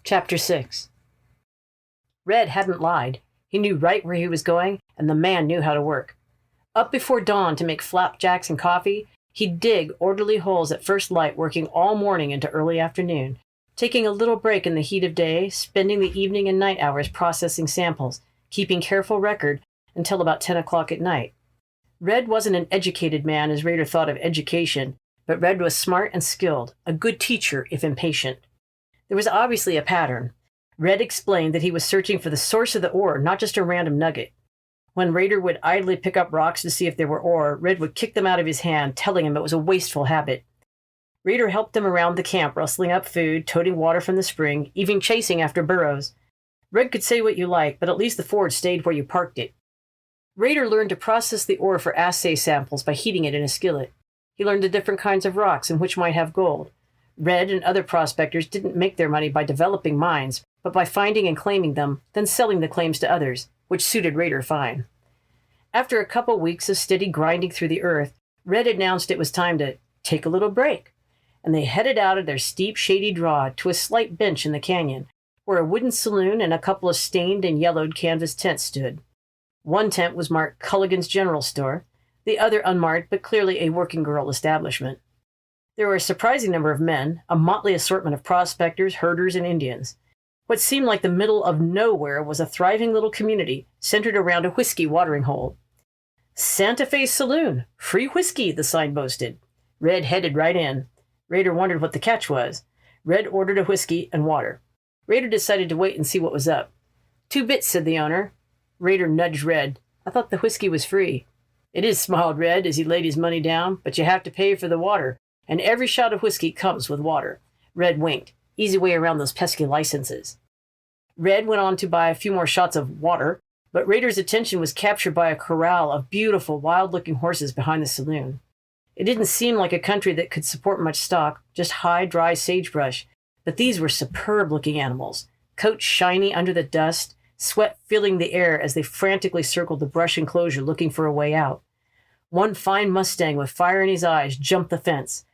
Chapter 6. Red hadn't lied. He knew right where he was going, and the man knew how to work. Up before dawn to make flapjacks and coffee, he'd dig orderly holes at first light, working all morning into early afternoon, taking a little break in the heat of day, spending the evening and night hours processing samples, keeping careful record until about 10 o'clock at night. Red wasn't an educated man as Raider thought of education, but Red was smart and skilled, a good teacher if impatient. There was obviously a pattern. Red explained that he was searching for the source of the ore, not just a random nugget. When Raider would idly pick up rocks to see if they were ore, Red would kick them out of his hand, telling him it was a wasteful habit. Raider helped him around the camp, rustling up food, toting water from the spring, even chasing after burros. Red could say what you like, but at least the Ford stayed where you parked it. Raider learned to process the ore for assay samples by heating it in a skillet. He learned the different kinds of rocks and which might have gold. Red and other prospectors didn't make their money by developing mines, but by finding and claiming them, then selling the claims to others, which suited Raider fine. After a couple weeks of steady grinding through the earth, Red announced it was time to take a little break, and they headed out of their steep, shady draw to a slight bench in the canyon, where a wooden saloon and a couple of stained and yellowed canvas tents stood. One tent was marked Culligan's General Store, the other unmarked but clearly a working girl establishment. There were a surprising number of men, a motley assortment of prospectors, herders, and Indians. What seemed like the middle of nowhere was a thriving little community centered around a whiskey watering hole. Santa Fe Saloon, free whiskey, the sign boasted. Red headed right in. Raider wondered what the catch was. Red ordered a whiskey and water. Raider decided to wait and see what was up. 2 bits, said the owner. Raider nudged Red. I thought the whiskey was free. It is, smiled Red as he laid his money down, but you have to pay for the water, and every shot of whiskey comes with water. Red winked. Easy way around those pesky licenses. Red went on to buy a few more shots of water, but Raider's attention was captured by a corral of beautiful, wild-looking horses behind the saloon. It didn't seem like a country that could support much stock, just high, dry sagebrush, but these were superb-looking animals, coats shiny under the dust, sweat filling the air as they frantically circled the brush enclosure looking for a way out. One fine Mustang with fire in his eyes jumped the fence.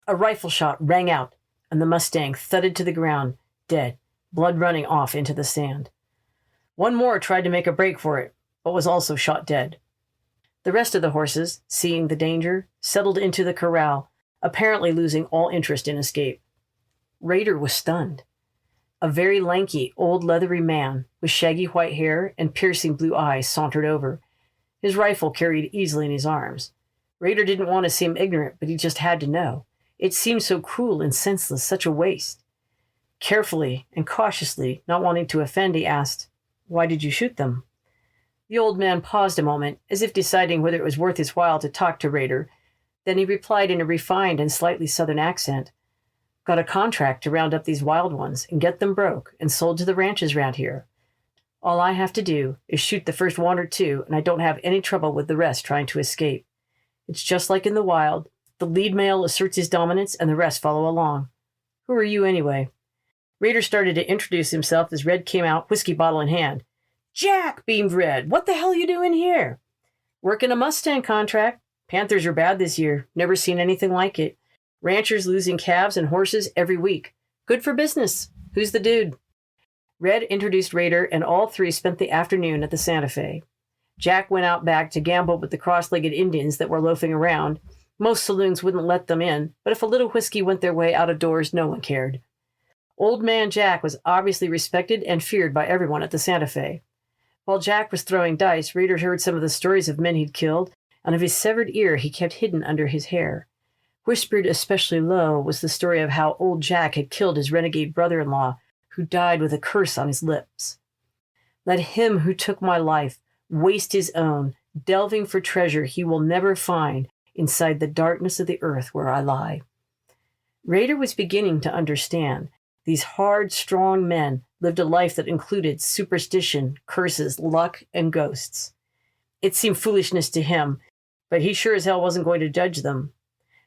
A rifle shot rang out, and the Mustang thudded to the ground, dead, blood running off into the sand. One more tried to make a break for it, but was also shot dead. The rest of the horses, seeing the danger, settled into the corral, apparently losing all interest in escape. Raider was stunned. A very lanky, old leathery man with shaggy white hair and piercing blue eyes sauntered over, his rifle carried easily in his arms. Raider didn't want to seem ignorant, but he just had to know. It seemed so cruel and senseless, such a waste. Carefully and cautiously, not wanting to offend, he asked, "Why did you shoot them?" The old man paused a moment, as if deciding whether it was worth his while to talk to Raider. Then he replied in a refined and slightly southern accent, "Got a contract to round up these wild ones and get them broke and sold to the ranches round here. All I have to do is shoot the first 1 or 2, and I don't have any trouble with the rest trying to escape. It's just like in the wild. The lead male asserts his dominance, and the rest follow along. Who are you, anyway?" Raider started to introduce himself as Red came out, whiskey bottle in hand. "Jack," beamed Red. "What the hell are you doing here?" "Working a Mustang contract. Panthers are bad this year. Never seen anything like it. Ranchers losing calves and horses every week. Good for business. Who's the dude?" Red introduced Raider, and all 3 spent the afternoon at the Santa Fe. Jack went out back to gamble with the cross-legged Indians that were loafing around. Most saloons wouldn't let them in, but if a little whiskey went their way out of doors, no one cared. Old Man Jack was obviously respected and feared by everyone at the Santa Fe. While Jack was throwing dice, Raider heard some of the stories of men he'd killed, and of his severed ear he kept hidden under his hair. Whispered especially low was the story of how old Jack had killed his renegade brother-in-law, who died with a curse on his lips. "Let him who took my life waste his own, delving for treasure he will never find inside the darkness of the earth where I lie." Raider was beginning to understand. These hard, strong men lived a life that included superstition, curses, luck, and ghosts. It seemed foolishness to him, but he sure as hell wasn't going to judge them.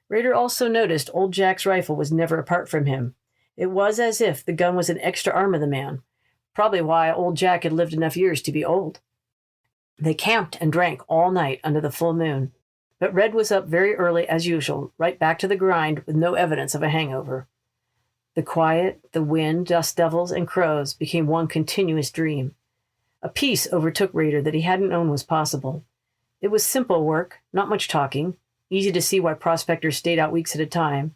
Raider also noticed old Jack's rifle was never apart from him. It was as if the gun was an extra arm of the man, probably why old Jack had lived enough years to be old. They camped and drank all night under the full moon, but Red was up very early as usual, right back to the grind with no evidence of a hangover. The quiet, the wind, dust devils, and crows became one continuous dream. A peace overtook Rader that he hadn't known was possible. It was simple work, not much talking, easy to see why prospectors stayed out weeks at a time.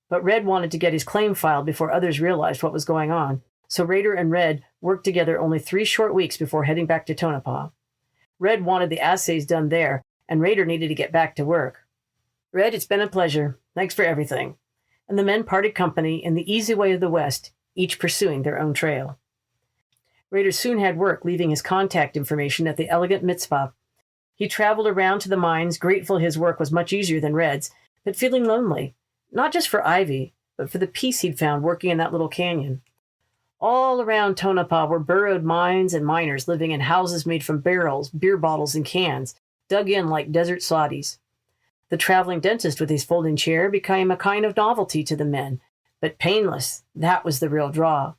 But Red wanted to get his claim filed before others realized what was going on, so Rader and Red worked together only 3 short weeks before heading back to Tonopah. Red wanted the assays done there, and Rader needed to get back to work. Red, it's been a pleasure. Thanks for everything. And the men parted company in the easy way of the West, each pursuing their own trail. Rader soon had work, leaving his contact information at the elegant mitzvah. He traveled around to the mines, grateful his work was much easier than Red's, but feeling lonely, not just for Ivy, but for the peace he'd found working in that little canyon. All around Tonopah were burrowed mines and miners living in houses made from barrels, beer bottles, and cans, dug in like desert soddies. The traveling dentist with his folding chair became a kind of novelty to the men, but painless, that was the real draw.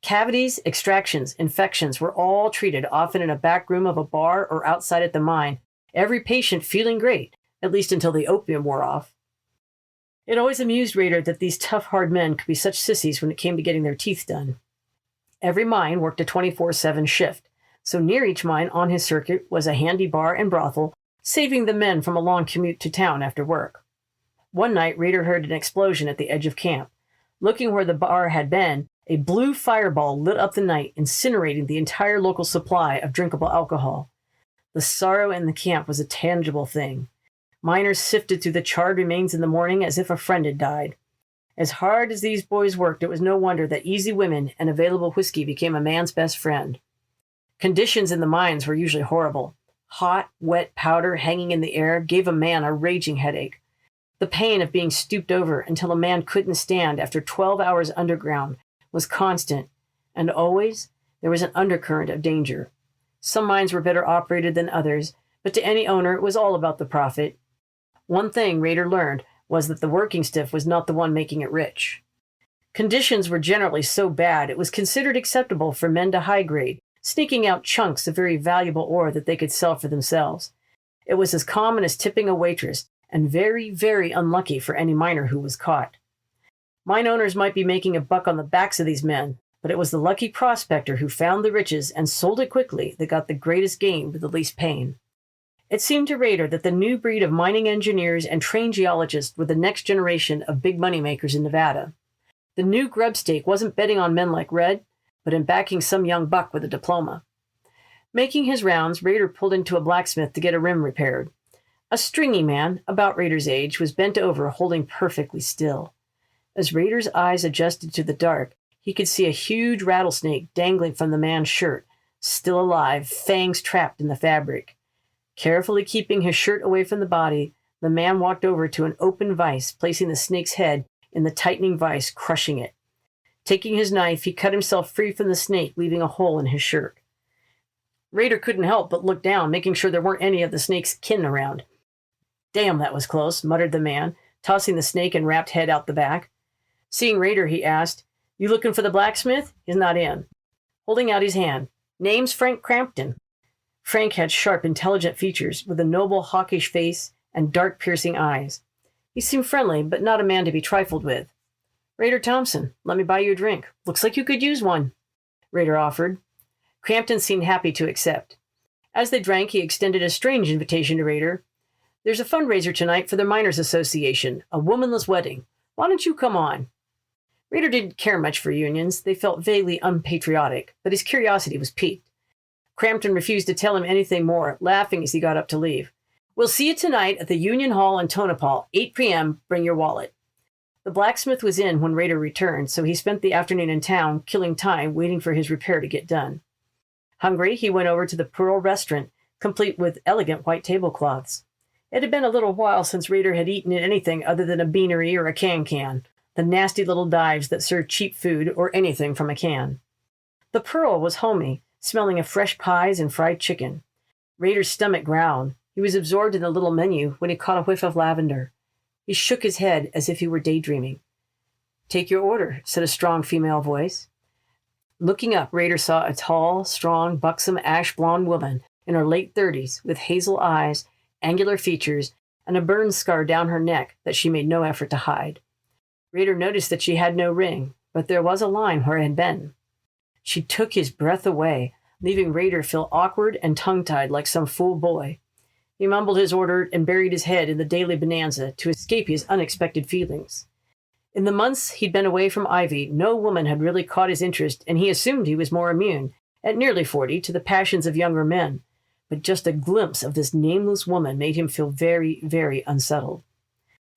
Cavities, extractions, infections were all treated, often in a back room of a bar or outside at the mine, every patient feeling great, at least until the opium wore off. It always amused Rader that these tough, hard men could be such sissies when it came to getting their teeth done. Every mine worked a 24/7 shift, so near each mine on his circuit was a handy bar and brothel, saving the men from a long commute to town after work. One night, Rader heard an explosion at the edge of camp. Looking where the bar had been, a blue fireball lit up the night, incinerating the entire local supply of drinkable alcohol. The sorrow in the camp was a tangible thing. Miners sifted through the charred remains in the morning as if a friend had died. As hard as these boys worked, it was no wonder that easy women and available whiskey became a man's best friend. Conditions in the mines were usually horrible. Hot, wet powder hanging in the air gave a man a raging headache. The pain of being stooped over until a man couldn't stand after 12 hours underground was constant, and always there was an undercurrent of danger. Some mines were better operated than others, but to any owner it was all about the profit. One thing Rader learned was that the working stiff was not the one making it rich. Conditions were generally so bad it was considered acceptable for men to high grade, sneaking out chunks of very valuable ore that they could sell for themselves. It was as common as tipping a waitress, and very, very unlucky for any miner who was caught. Mine owners might be making a buck on the backs of these men, but it was the lucky prospector who found the riches and sold it quickly that got the greatest gain with the least pain. It seemed to Rader that the new breed of mining engineers and trained geologists were the next generation of big money makers in Nevada. The new grubstake wasn't betting on men like Red, but in backing some young buck with a diploma. Making his rounds, Rader pulled into a blacksmith to get a rim repaired. A stringy man, about Rader's age, was bent over, holding perfectly still. As Rader's eyes adjusted to the dark, he could see a huge rattlesnake dangling from the man's shirt, still alive, fangs trapped in the fabric. Carefully keeping his shirt away from the body, the man walked over to an open vise, placing the snake's head in the tightening vise, crushing it. Taking his knife, he cut himself free from the snake, leaving a hole in his shirt. Rader couldn't help but look down, making sure there weren't any of the snake's kin around. "Damn, that was close," muttered the man, tossing the snake and wrapped head out the back. Seeing Rader, he asked, "You looking for the blacksmith? He's not in." Holding out his hand, "Name's Frank Crampton." Frank had sharp, intelligent features, with a noble, hawkish face and dark, piercing eyes. He seemed friendly, but not a man to be trifled with. "Rader Thompson, let me buy you a drink. Looks like you could use one," Rader offered. Crampton seemed happy to accept. As they drank, he extended a strange invitation to Rader. "There's a fundraiser tonight for the Miners Association, a womanless wedding. Why don't you come on?" Rader didn't care much for unions. They felt vaguely unpatriotic, but his curiosity was piqued. Crampton refused to tell him anything more, laughing as he got up to leave. "We'll see you tonight at the Union Hall in Tonopah, 8 p.m. Bring your wallet." The blacksmith was in when Rader returned, so he spent the afternoon in town, killing time, waiting for his repair to get done. Hungry, he went over to the Pearl restaurant, complete with elegant white tablecloths. It had been a little while since Rader had eaten at anything other than a beanery or a can-can, the nasty little dives that served cheap food or anything from a can. The Pearl was homey, smelling of fresh pies and fried chicken. Rader's stomach growled. He was absorbed in the little menu when he caught a whiff of lavender. He shook his head as if he were daydreaming. "Take your order," said a strong female voice. Looking up, Rader saw a tall, strong, buxom, ash-blonde woman in her late 30s with hazel eyes, angular features, and a burn scar down her neck that she made no effort to hide. Rader noticed that she had no ring, but there was a line where it had been. She took his breath away, leaving Rader feel awkward and tongue-tied like some fool boy. He mumbled his order and buried his head in the daily bonanza to escape his unexpected feelings. In the months he'd been away from Ivy, no woman had really caught his interest, and he assumed he was more immune, at nearly 40, to the passions of younger men. But just a glimpse of this nameless woman made him feel very, very unsettled.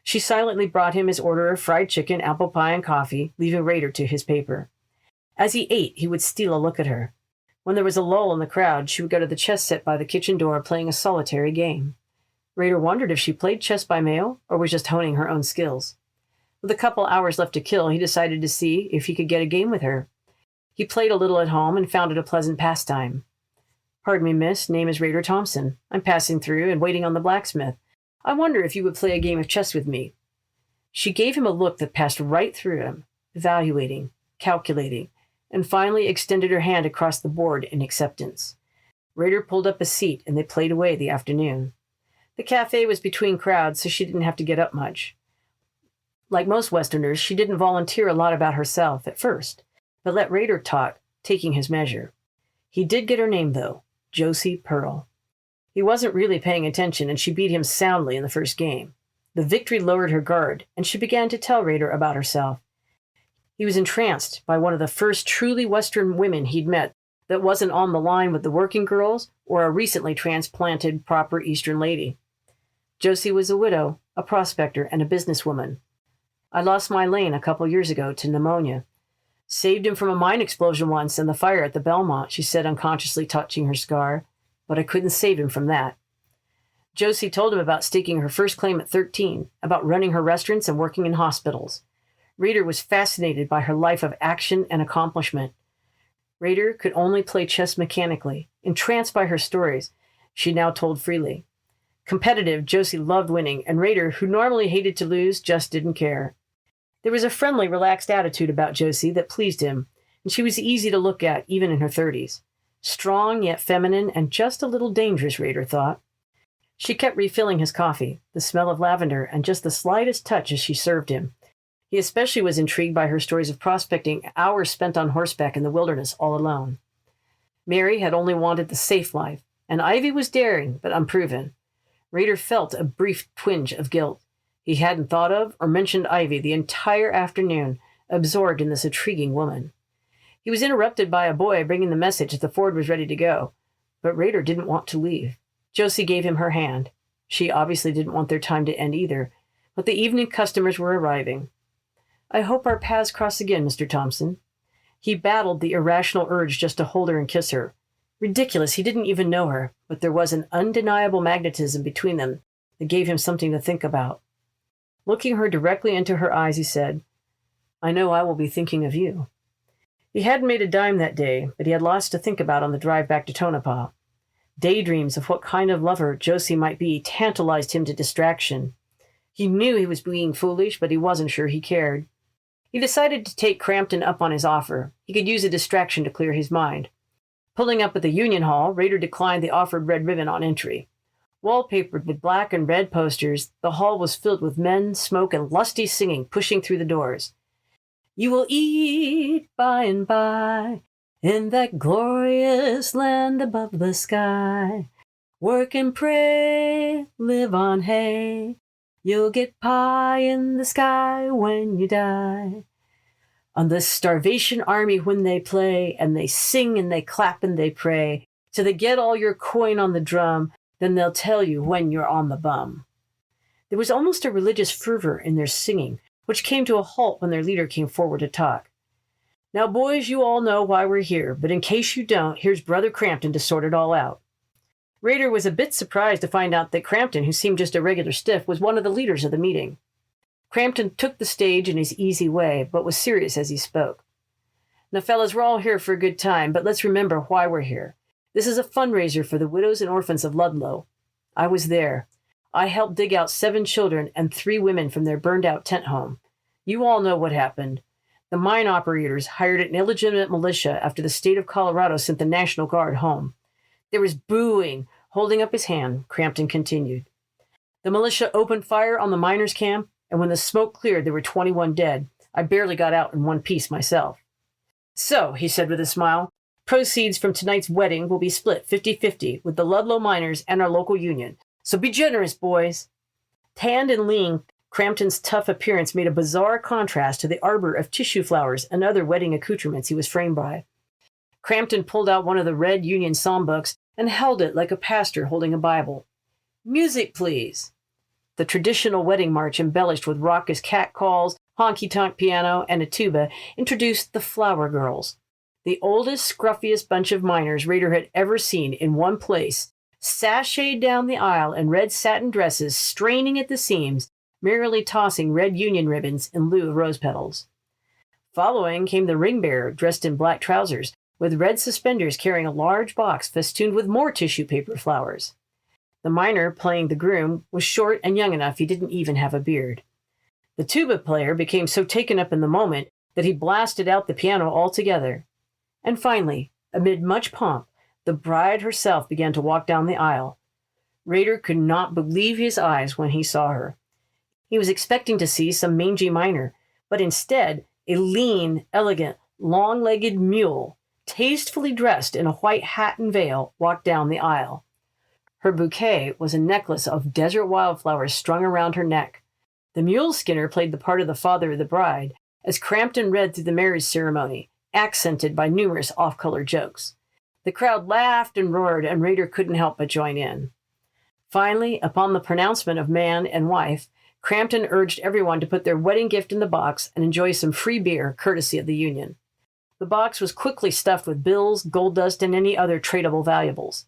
She silently brought him his order of fried chicken, apple pie, and coffee, leaving Rader to his paper. As he ate, he would steal a look at her. When there was a lull in the crowd, she would go to the chess set by the kitchen door playing a solitary game. Rader wondered if she played chess by mail or was just honing her own skills. With a couple hours left to kill, he decided to see if he could get a game with her. He played a little at home and found it a pleasant pastime. "Pardon me, miss. Name is Rader Thompson. I'm passing through and waiting on the blacksmith. I wonder if you would play a game of chess with me." She gave him a look that passed right through him, evaluating, calculating, and finally extended her hand across the board in acceptance. Rader pulled up a seat, and they played away the afternoon. The cafe was between crowds, so she didn't have to get up much. Like most Westerners, she didn't volunteer a lot about herself at first, but let Rader talk, taking his measure. He did get her name, though, Josie Pearl. He wasn't really paying attention, and she beat him soundly in the first game. The victory lowered her guard, and she began to tell Rader about herself. He was entranced by one of the first truly Western women he'd met that wasn't on the line with the working girls or a recently transplanted proper Eastern lady. Josie was a widow, a prospector, and a businesswoman. "I lost my Lane a couple years ago to pneumonia. Saved him from a mine explosion once and the fire at the Belmont," she said, unconsciously touching her scar, "but I couldn't save him from that." Josie told him about staking her first claim at 13, about running her restaurants and working in hospitals. Rader was fascinated by her life of action and accomplishment. Rader could only play chess mechanically, entranced by her stories, she now told freely. Competitive, Josie loved winning, and Rader, who normally hated to lose, just didn't care. There was a friendly, relaxed attitude about Josie that pleased him, and she was easy to look at, even in her 30s. Strong yet feminine and just a little dangerous, Rader thought. She kept refilling his coffee, the smell of lavender, and just the slightest touch as she served him. He especially was intrigued by her stories of prospecting, hours spent on horseback in the wilderness all alone. Mary had only wanted the safe life, and Ivy was daring but unproven. Rader felt a brief twinge of guilt. He hadn't thought of or mentioned Ivy the entire afternoon, absorbed in this intriguing woman. He was interrupted by a boy bringing the message that the Ford was ready to go, but Rader didn't want to leave. Josie gave him her hand. She obviously didn't want their time to end either, but the evening customers were arriving. "I hope our paths cross again, Mr. Thompson." He battled the irrational urge just to hold her and kiss her. Ridiculous, he didn't even know her, but there was an undeniable magnetism between them that gave him something to think about. Looking her directly into her eyes, he said, "I know I will be thinking of you." He hadn't made a dime that day, but he had lots to think about on the drive back to Tonopah. Daydreams of what kind of lover Josie might be tantalized him to distraction. He knew he was being foolish, but he wasn't sure he cared. He decided to take Crampton up on his offer. He could use a distraction to clear his mind. Pulling up at the Union Hall, Rader declined the offered red ribbon on entry. Wallpapered with black and red posters, the hall was filled with men, smoke, and lusty singing pushing through the doors. "You will eat by and by in that glorious land above the sky. Work and pray, live on hay. You'll get pie in the sky when you die." On this starvation army when they play, and they sing and they clap and they pray, till they get all your coin on the drum, then they'll tell you when you're on the bum. There was almost a religious fervor in their singing, which came to a halt when their leader came forward to talk. "Now, boys, you all know why we're here, but in case you don't, here's Brother Crampton to sort it all out." Rader was a bit surprised to find out that Crampton, who seemed just a regular stiff, was one of the leaders of the meeting. Crampton took the stage in his easy way, but was serious as he spoke. "Now, fellas, we're all here for a good time, but let's remember why we're here. This is a fundraiser for the widows and orphans of Ludlow. I was there. I helped dig out 7 children and 3 women from their burned-out tent home. You all know what happened. The mine operators hired an illegitimate militia after the state of Colorado sent the National Guard home. There was booing. Holding up his hand, Crampton continued. The militia opened fire on the miners' camp, and when the smoke cleared, there were 21 dead. I barely got out in one piece myself. So, he said with a smile, proceeds from tonight's wedding will be split 50-50 with the Ludlow miners and our local union. So be generous, boys. Tanned and lean, Crampton's tough appearance made a bizarre contrast to the arbor of tissue flowers and other wedding accoutrements he was framed by. Crampton pulled out one of the red Union psalm books and held it like a pastor holding a Bible. Music, please. The traditional wedding march, embellished with raucous catcalls, honky-tonk piano, and a tuba, introduced the Flower Girls, the oldest, scruffiest bunch of miners Rader had ever seen in one place, sashayed down the aisle in red satin dresses, straining at the seams, merrily tossing red Union ribbons in lieu of rose petals. Following came the ring bearer, dressed in black trousers, with red suspenders carrying a large box festooned with more tissue paper flowers. The miner playing the groom was short and young enough he didn't even have a beard. The tuba player became so taken up in the moment that he blasted out the piano altogether. And finally, amid much pomp, the bride herself began to walk down the aisle. Rader could not believe his eyes when he saw her. He was expecting to see some mangy miner, but instead, a lean, elegant, long-legged mule, tastefully dressed in a white hat and veil, walked down the aisle. Her bouquet was a necklace of desert wildflowers strung around her neck. The mule skinner played the part of the father of the bride, as Crampton read through the marriage ceremony, accented by numerous off-color jokes. The crowd laughed and roared, and Rader couldn't help but join in. Finally, upon the pronouncement of man and wife, Crampton urged everyone to put their wedding gift in the box and enjoy some free beer, courtesy of the union. The box was quickly stuffed with bills, gold dust, and any other tradable valuables.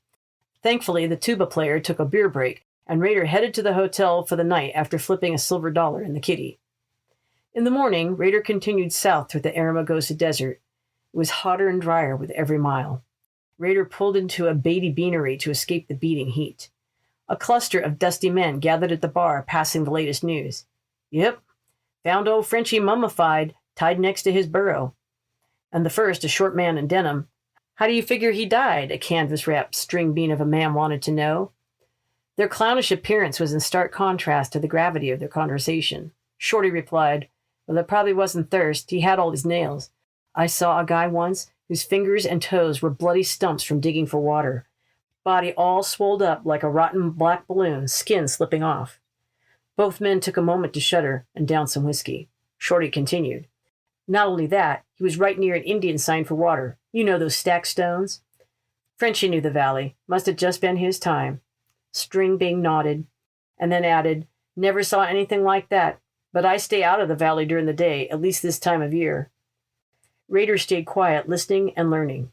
Thankfully, the tuba player took a beer break, and Rader headed to the hotel for the night after flipping a silver dollar in the kitty. In the morning, Rader continued south through the Aramaigosa Desert. It was hotter and drier with every mile. Rader pulled into a Beatty beanery to escape the beating heat. A cluster of dusty men gathered at the bar, passing the latest news. Yep, found old Frenchie mummified, tied next to his burro. And the first, a short man in denim. How do you figure he died? A canvas-wrapped string bean of a man wanted to know. Their clownish appearance was in stark contrast to the gravity of their conversation. Shorty replied, well, it probably wasn't thirst. He had all his nails. I saw a guy once whose fingers and toes were bloody stumps from digging for water. Body all swolled up like a rotten black balloon, skin slipping off. Both men took a moment to shudder and down some whiskey. Shorty continued. Not only that, he was right near an Indian sign for water. You know those stacked stones? Frenchie knew the valley. Must have just been his time. String Bing nodded, and then added, never saw anything like that, but I stay out of the valley during the day, at least this time of year. Rader stayed quiet, listening and learning.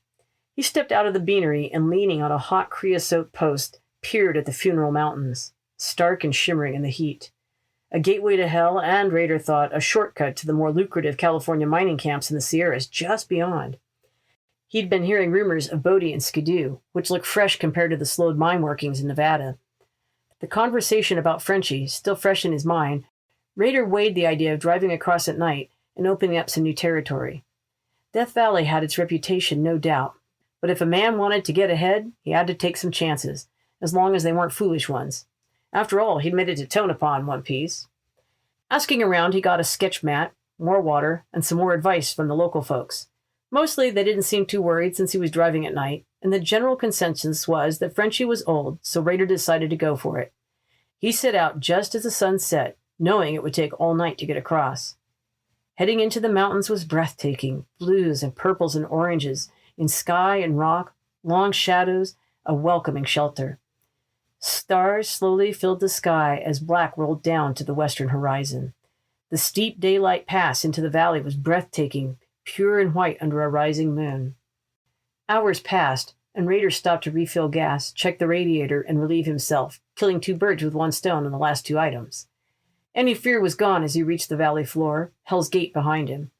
He stepped out of the beanery and, leaning on a hot creosote post, peered at the funeral mountains, stark and shimmering in the heat. A gateway to hell and, Rader thought, a shortcut to the more lucrative California mining camps in the Sierras just beyond. He'd been hearing rumors of Bodie and Skidoo, which looked fresh compared to the slowed mine workings in Nevada. The conversation about Frenchie, still fresh in his mind, Rader weighed the idea of driving across at night and opening up some new territory. Death Valley had its reputation, no doubt, but if a man wanted to get ahead, he had to take some chances, as long as they weren't foolish ones. After all, he'd made it to Tonopah in one piece. Asking around, he got a sketch mat, more water, and some more advice from the local folks. Mostly, they didn't seem too worried since he was driving at night, and the general consensus was that Frenchie was old, so Rader decided to go for it. He set out just as the sun set, knowing it would take all night to get across. Heading into the mountains was breathtaking, blues and purples and oranges, in sky and rock, long shadows, a welcoming shelter. Stars slowly filled the sky as black rolled down to the western horizon. The steep daylight pass into the valley was breathtaking, pure and white under a rising moon. Hours passed, and Rader stopped to refill gas, check the radiator, and relieve himself, killing 2 birds with 1 stone on the last 2 items. Any fear was gone as he reached the valley floor, Hell's Gate behind him.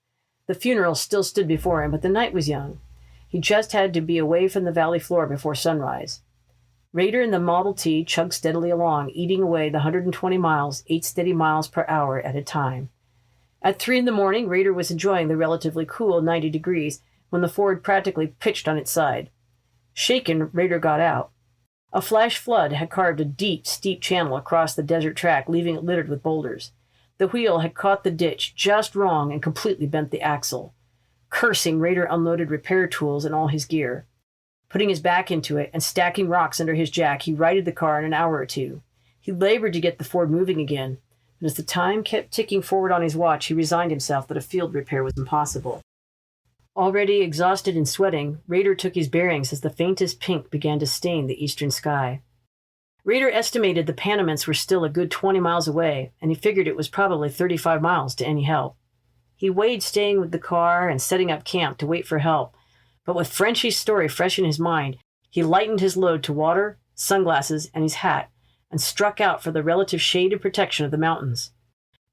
The funeral still stood before him, but the night was young. He just had to be away from the valley floor before sunrise. Rader and the Model T chugged steadily along, eating away the 120 miles, 8 steady miles per hour at a time. At 3 a.m, Rader was enjoying the relatively cool 90 degrees when the Ford practically pitched on its side. Shaken, Rader got out. A flash flood had carved a deep, steep channel across the desert track, leaving it littered with boulders. The wheel had caught the ditch just wrong and completely bent the axle. Cursing, Raider unloaded repair tools and all his gear. Putting his back into it and stacking rocks under his jack, he righted the car in an hour or two. He labored to get the Ford moving again, but as the time kept ticking forward on his watch, he resigned himself that a field repair was impossible. Already exhausted and sweating, Raider took his bearings as the faintest pink began to stain the eastern sky. Raider estimated the Panamints were still a good 20 miles away, and he figured it was probably 35 miles to any help. He weighed staying with the car and setting up camp to wait for help, but with Frenchie's story fresh in his mind, he lightened his load to water, sunglasses, and his hat, and struck out for the relative shade and protection of the mountains.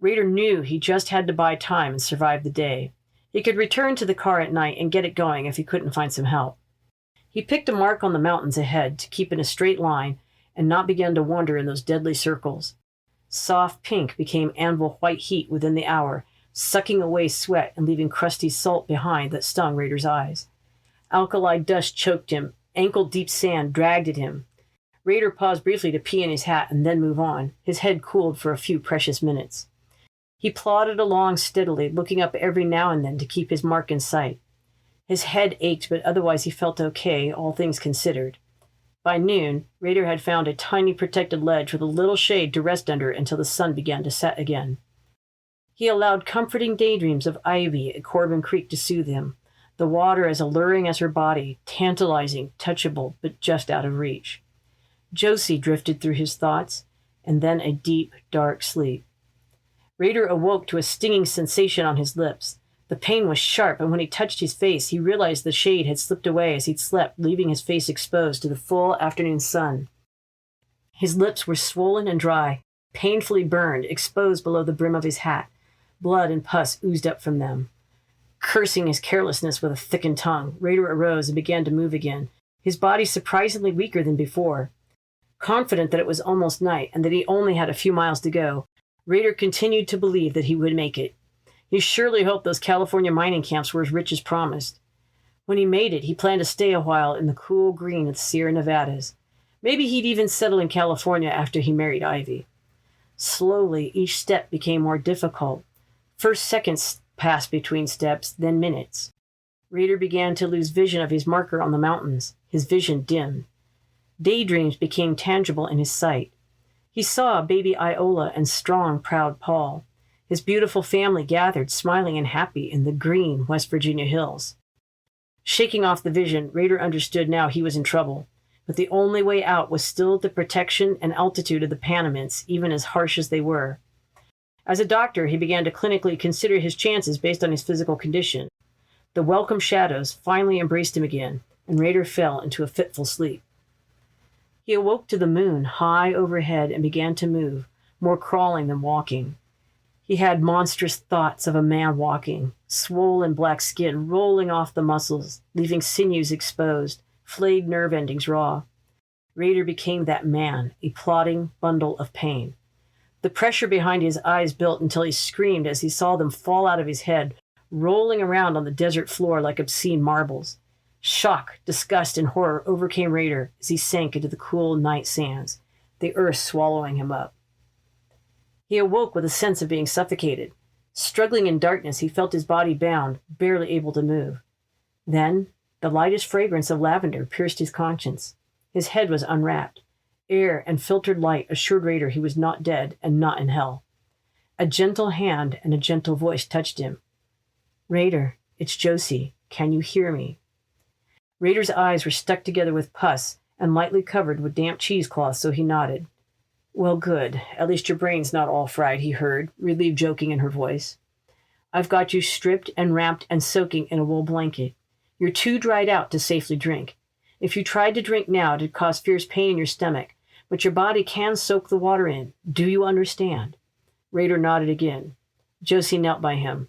Raider knew he just had to buy time and survive the day. He could return to the car at night and get it going if he couldn't find some help. He picked a mark on the mountains ahead to keep in a straight line and not begin to wander in those deadly circles. Soft pink became anvil white heat within the hour, sucking away sweat and leaving crusty salt behind that stung Raider's eyes. Alkali dust choked him. Ankle-deep sand dragged at him. Raider paused briefly to pee in his hat and then move on. His head cooled for a few precious minutes. He plodded along steadily, looking up every now and then to keep his mark in sight. His head ached, but otherwise he felt okay, all things considered. By noon, Raider had found a tiny protected ledge with a little shade to rest under until the sun began to set again. He allowed comforting daydreams of Ivy at Corbin Creek to soothe him, the water as alluring as her body, tantalizing, touchable, but just out of reach. Josie drifted through his thoughts, and then a deep, dark sleep. Raider awoke to a stinging sensation on his lips. The pain was sharp, and when he touched his face, he realized the shade had slipped away as he'd slept, leaving his face exposed to the full afternoon sun. His lips were swollen and dry, painfully burned, exposed below the brim of his hat. Blood and pus oozed up from them. Cursing his carelessness with a thickened tongue, Raider arose and began to move again, his body surprisingly weaker than before. Confident that it was almost night and that he only had a few miles to go, Raider continued to believe that he would make it. He surely hoped those California mining camps were as rich as promised. When he made it, he planned to stay a while in the cool green of the Sierra Nevadas. Maybe he'd even settle in California after he married Ivy. Slowly, each step became more difficult. First seconds passed between steps, then minutes. Raider began to lose vision of his marker on the mountains. His vision dimmed. Daydreams became tangible in his sight. He saw baby Iola and strong, proud Paul. His beautiful family gathered, smiling and happy, in the green West Virginia hills. Shaking off the vision, Raider understood now he was in trouble, but the only way out was still the protection and altitude of the Panamints, even as harsh as they were. As a doctor, he began to clinically consider his chances based on his physical condition. The welcome shadows finally embraced him again, and Raider fell into a fitful sleep. He awoke to the moon high overhead and began to move, more crawling than walking. He had monstrous thoughts of a man walking, swollen black skin rolling off the muscles, leaving sinews exposed, flayed nerve endings raw. Raider became that man, a plodding bundle of pain. The pressure behind his eyes built until he screamed as he saw them fall out of his head, rolling around on the desert floor like obscene marbles. Shock, disgust, and horror overcame Raider as he sank into the cool night sands, the earth swallowing him up. He awoke with a sense of being suffocated. Struggling in darkness, he felt his body bound, barely able to move. Then, the lightest fragrance of lavender pierced his conscience. His head was unwrapped. Air and filtered light assured Raider he was not dead and not in hell. A gentle hand and a gentle voice touched him. "Raider, it's Josie. Can you hear me?" Raider's eyes were stuck together with pus and lightly covered with damp cheesecloth, so he nodded. "Well, good. At least your brain's not all fried," he heard, relief joking in her voice. "I've got you stripped and wrapped and soaking in a wool blanket. You're too dried out to safely drink. If you tried to drink now, it'd cause fierce pain in your stomach, but your body can soak the water in. Do you understand?" Raider nodded again. Josie knelt by him.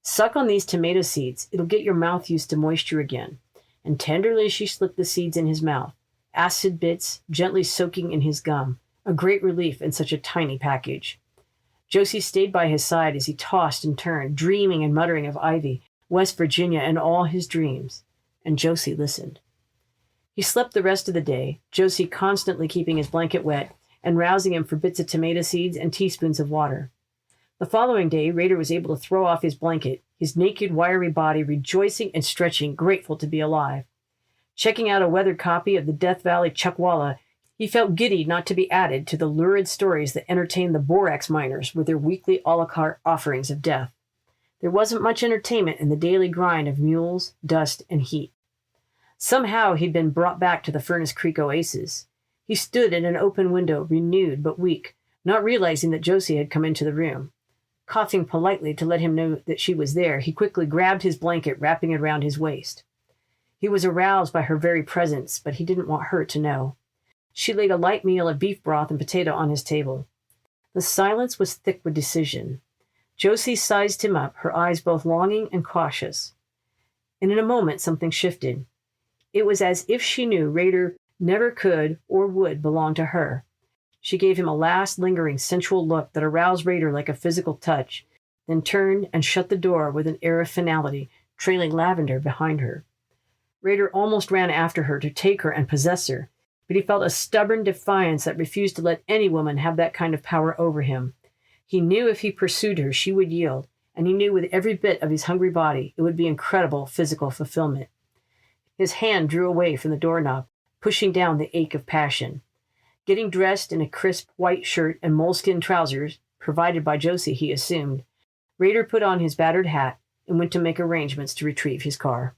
"Suck on these tomato seeds. It'll get your mouth used to moisture again." And tenderly she slipped the seeds in his mouth, acid bits gently soaking in his gum, a great relief in such a tiny package. Josie stayed by his side as he tossed and turned, dreaming and muttering of Ivy, West Virginia, and all his dreams. And Josie listened. He slept the rest of the day, Josie constantly keeping his blanket wet and rousing him for bits of tomato seeds and teaspoons of water. The following day, Raider was able to throw off his blanket, his naked, wiry body rejoicing and stretching, grateful to be alive. Checking out a weathered copy of the Death Valley Chuckwalla, he felt giddy not to be added to the lurid stories that entertained the borax miners with their weekly a la carte offerings of death. There wasn't much entertainment in the daily grind of mules, dust, and heat. Somehow he'd been brought back to the Furnace Creek oasis. He stood at an open window, renewed but weak, not realizing that Josie had come into the room. Coughing politely to let him know that she was there, he quickly grabbed his blanket, wrapping it around his waist. He was aroused by her very presence, but he didn't want her to know. She laid a light meal of beef broth and potato on his table. The silence was thick with decision. Josie sized him up, her eyes both longing and cautious. And in a moment, something shifted. It was as if she knew Raider never could or would belong to her. She gave him a last lingering sensual look that aroused Raider like a physical touch, then turned and shut the door with an air of finality, trailing Lavender behind her. Raider almost ran after her to take her and possess her, but he felt a stubborn defiance that refused to let any woman have that kind of power over him. He knew if he pursued her, she would yield, and he knew with every bit of his hungry body it would be incredible physical fulfillment. His hand drew away from the doorknob, pushing down the ache of passion. Getting dressed in a crisp white shirt and moleskin trousers, provided by Josie, he assumed, Raider put on his battered hat and went to make arrangements to retrieve his car.